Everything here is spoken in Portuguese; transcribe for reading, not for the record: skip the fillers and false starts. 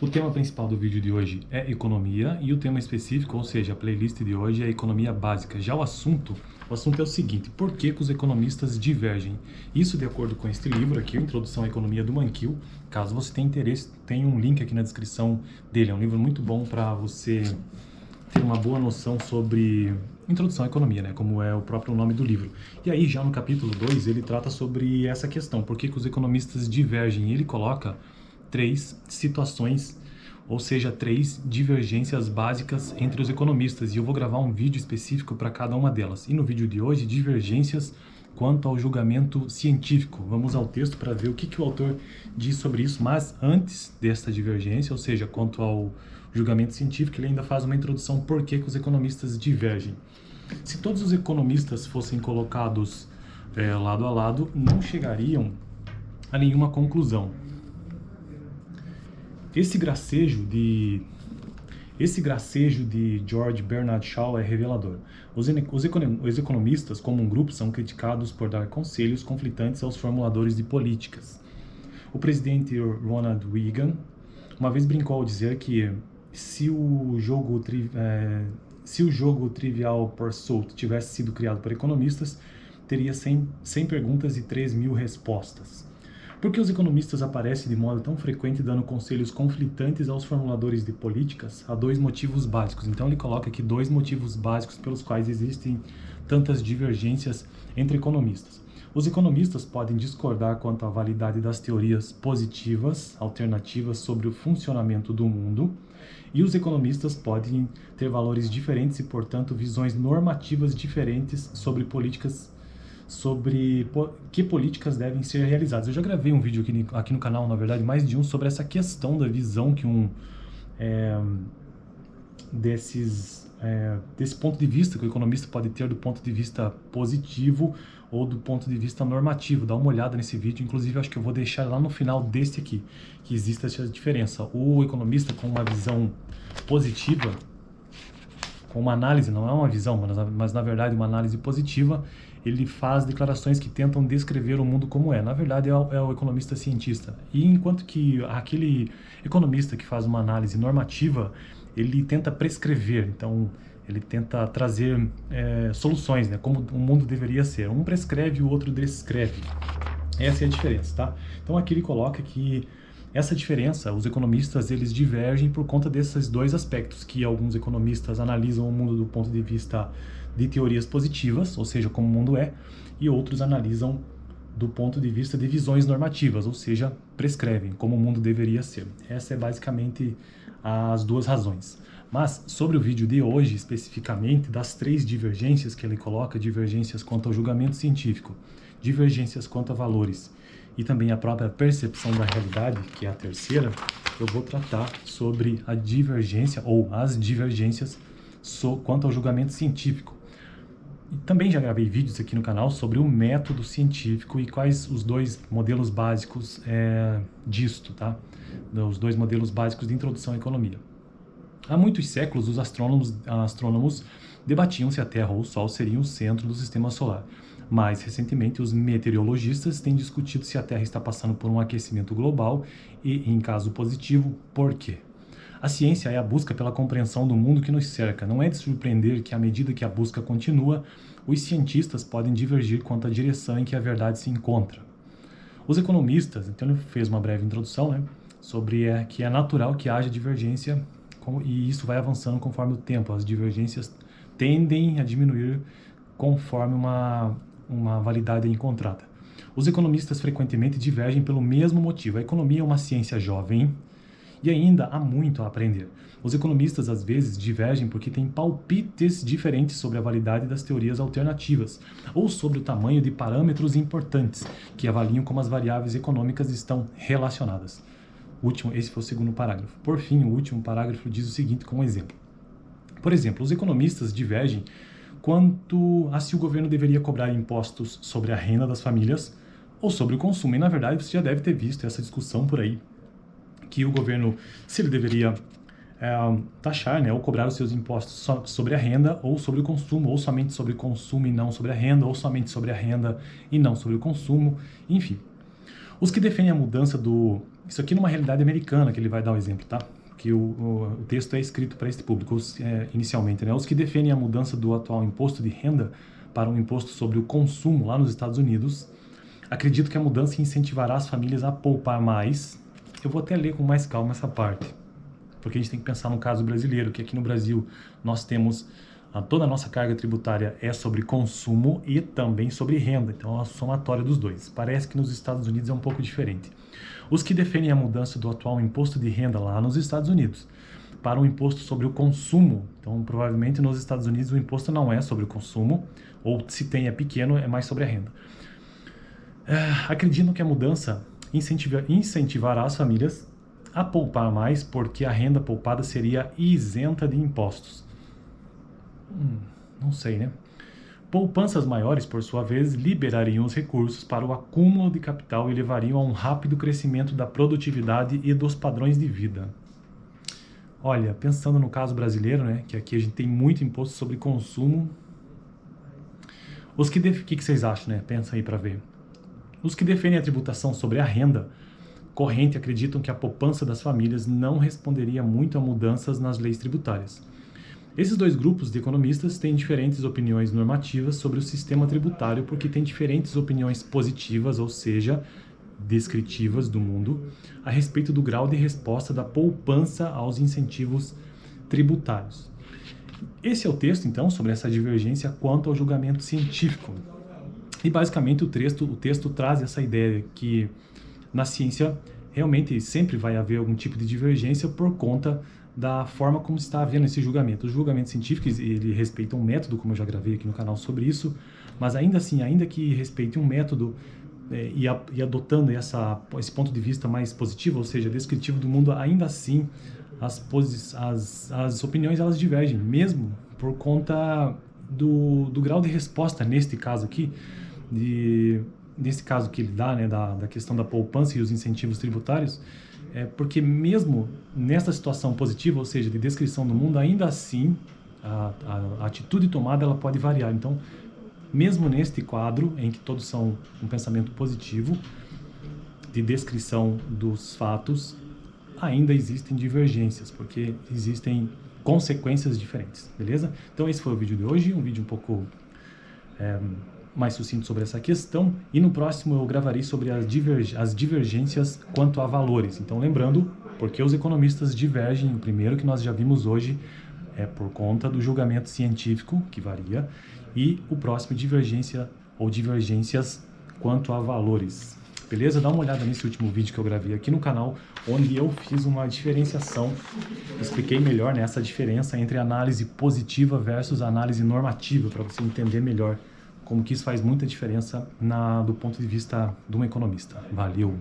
O tema principal do vídeo de hoje é economia e o tema específico, ou seja, a playlist de hoje é economia básica. Já o assunto é o seguinte: por que que os economistas divergem? Isso de acordo com este livro aqui, Introdução à Economia do Mankiw. Caso você tenha interesse, tem um link aqui na descrição dele. É um livro muito bom para você ter uma boa noção sobre introdução à economia, né, como é o próprio nome do livro. E aí, já no capítulo 2, ele trata sobre essa questão, por que que os economistas divergem. Ele coloca três situações, ou seja, três divergências básicas entre os economistas, e eu vou gravar um vídeo específico para cada uma delas. E no vídeo de hoje, divergências quanto ao julgamento científico. Vamos ao texto para ver o que que o autor diz sobre isso, mas antes desta divergência, ou seja, quanto ao julgamento científico, ele ainda faz uma introdução por que que os economistas divergem. Se todos os economistas fossem colocados lado a lado, não chegariam a nenhuma conclusão. Esse gracejo de George Bernard Shaw é revelador. Os economistas, como um grupo, são criticados por dar conselhos conflitantes aos formuladores de políticas. O presidente Ronald Reagan uma vez brincou ao dizer que se o jogo Trivial Pursuit tivesse sido criado por economistas, teria 100 perguntas e 3.000 respostas. Por que os economistas aparecem de modo tão frequente dando conselhos conflitantes aos formuladores de políticas? Há dois motivos básicos. Então ele coloca aqui dois motivos básicos pelos quais existem tantas divergências entre economistas. Os economistas podem discordar quanto à validade das teorias positivas, alternativas sobre o funcionamento do mundo, e os economistas podem ter valores diferentes e, portanto, visões normativas diferentes sobre que políticas devem ser realizadas. Eu já gravei um vídeo aqui no canal, na verdade, mais de um, sobre essa questão da visão que desse ponto de vista que o economista pode ter do ponto de vista positivo ou do ponto de vista normativo. Dá uma olhada nesse vídeo, inclusive acho que eu vou deixar lá no final deste aqui, que existe essa diferença. O economista com uma visão positiva, com uma análise, não é uma visão, mas na verdade uma análise positiva, ele faz declarações que tentam descrever o mundo como é. Na verdade é o economista cientista. E enquanto que aquele economista que faz uma análise normativa, ele tenta prescrever, então ele tenta trazer soluções, né, como o mundo deveria ser. Um prescreve e o outro descreve. Essa é a diferença, tá? Então aqui ele coloca que essa diferença, os economistas, eles divergem por conta desses dois aspectos, que alguns economistas analisam o mundo do ponto de vista de teorias positivas, ou seja, como o mundo é, e outros analisam do ponto de vista de visões normativas, ou seja, prescrevem como o mundo deveria ser. Essa é basicamente as duas razões. Mas sobre o vídeo de hoje, especificamente, das três divergências que ele coloca, divergências quanto ao julgamento científico, divergências quanto a valores e também a própria percepção da realidade, que é a terceira, eu vou tratar sobre a divergência ou as divergências quanto ao julgamento científico. E também já gravei vídeos aqui no canal sobre o método científico e quais os dois modelos básicos disto, tá? Os dois modelos básicos de introdução à economia. Há muitos séculos, os astrônomos debatiam se a Terra ou o Sol seriam o centro do sistema solar. Mais recentemente, os meteorologistas têm discutido se a Terra está passando por um aquecimento global e, em caso positivo, por quê? A ciência é a busca pela compreensão do mundo que nos cerca. Não é de surpreender que, à medida que a busca continua, os cientistas podem divergir quanto à direção em que a verdade se encontra. Os economistas, então ele fez uma breve introdução, né, sobre que é natural que haja divergência e isso vai avançando conforme o tempo. As divergências tendem a diminuir conforme uma validade encontrada. Os economistas frequentemente divergem pelo mesmo motivo. A economia é uma ciência jovem e ainda há muito a aprender. Os economistas às vezes divergem porque têm palpites diferentes sobre a validade das teorias alternativas ou sobre o tamanho de parâmetros importantes que avaliam como as variáveis econômicas estão relacionadas. Esse foi o segundo parágrafo. Por fim, o último parágrafo diz o seguinte como exemplo. Por exemplo, os economistas divergem quanto a se o governo deveria cobrar impostos sobre a renda das famílias ou sobre o consumo. E, na verdade, você já deve ter visto essa discussão por aí, que o governo, se ele deveria taxar, né, ou cobrar os seus impostos sobre a renda ou sobre o consumo, ou somente sobre o consumo e não sobre a renda, ou somente sobre a renda e não sobre o consumo, enfim. Os que defendem a mudança do Isso aqui numa realidade americana que ele vai dar o exemplo, tá? Que o texto é escrito para esse público, inicialmente, né? Os que defendem a mudança do atual imposto de renda para um imposto sobre o consumo lá nos Estados Unidos, acredito que a mudança incentivará as famílias a poupar mais. Eu vou até ler com mais calma essa parte, porque a gente tem que pensar no caso brasileiro, que aqui no Brasil nós temos toda a nossa carga tributária é sobre consumo e também sobre renda, então é uma somatória dos dois. Parece que nos Estados Unidos é um pouco diferente. Os que defendem a mudança do atual imposto de renda lá nos Estados Unidos para um imposto sobre o consumo, então provavelmente nos Estados Unidos o imposto não é sobre o consumo, ou se tem é pequeno, é mais sobre a renda. Acreditam que a mudança incentivará as famílias a poupar mais porque a renda poupada seria isenta de impostos. Não sei, né? Poupanças maiores, por sua vez, liberariam os recursos para o acúmulo de capital e levariam a um rápido crescimento da produtividade e dos padrões de vida. Olha, pensando no caso brasileiro, né, que aqui a gente tem muito imposto sobre consumo. O que vocês acham, né? Pensa aí para ver. Os que defendem a tributação sobre a renda corrente acreditam que a poupança das famílias não responderia muito a mudanças nas leis tributárias. Esses dois grupos de economistas têm diferentes opiniões normativas sobre o sistema tributário porque têm diferentes opiniões positivas, ou seja, descritivas do mundo, a respeito do grau de resposta da poupança aos incentivos tributários. Esse é o texto, então, sobre essa divergência quanto ao julgamento científico. E, basicamente, o texto traz essa ideia que, na ciência, realmente sempre vai haver algum tipo de divergência por conta da forma como está havendo esse julgamento. Os julgamentos científicos, ele respeita um método, como eu já gravei aqui no canal sobre isso, mas ainda assim, ainda que respeite um método e adotando esse ponto de vista mais positivo, ou seja, descritivo do mundo, ainda assim, as opiniões elas divergem, mesmo por conta do grau de resposta, neste caso aqui, nesse caso que ele dá, né, da questão da poupança e os incentivos tributários, porque mesmo nessa situação positiva, ou seja, de descrição do mundo, ainda assim a atitude tomada ela pode variar. Então, mesmo neste quadro em que todos são um pensamento positivo de descrição dos fatos, ainda existem divergências, porque existem consequências diferentes, beleza? Então esse foi o vídeo de hoje, um vídeo um pouco mais sucinto sobre essa questão, e no próximo eu gravarei sobre as divergências quanto a valores. Então lembrando, porque os economistas divergem, o primeiro que nós já vimos hoje é por conta do julgamento científico, que varia, e o próximo divergência ou divergências quanto a valores. Beleza? Dá uma olhada nesse último vídeo que eu gravei aqui no canal, onde eu fiz uma diferenciação, expliquei melhor essa diferença entre análise positiva versus análise normativa, para você entender melhor como que isso faz muita diferença do ponto de vista de um economista. Valeu!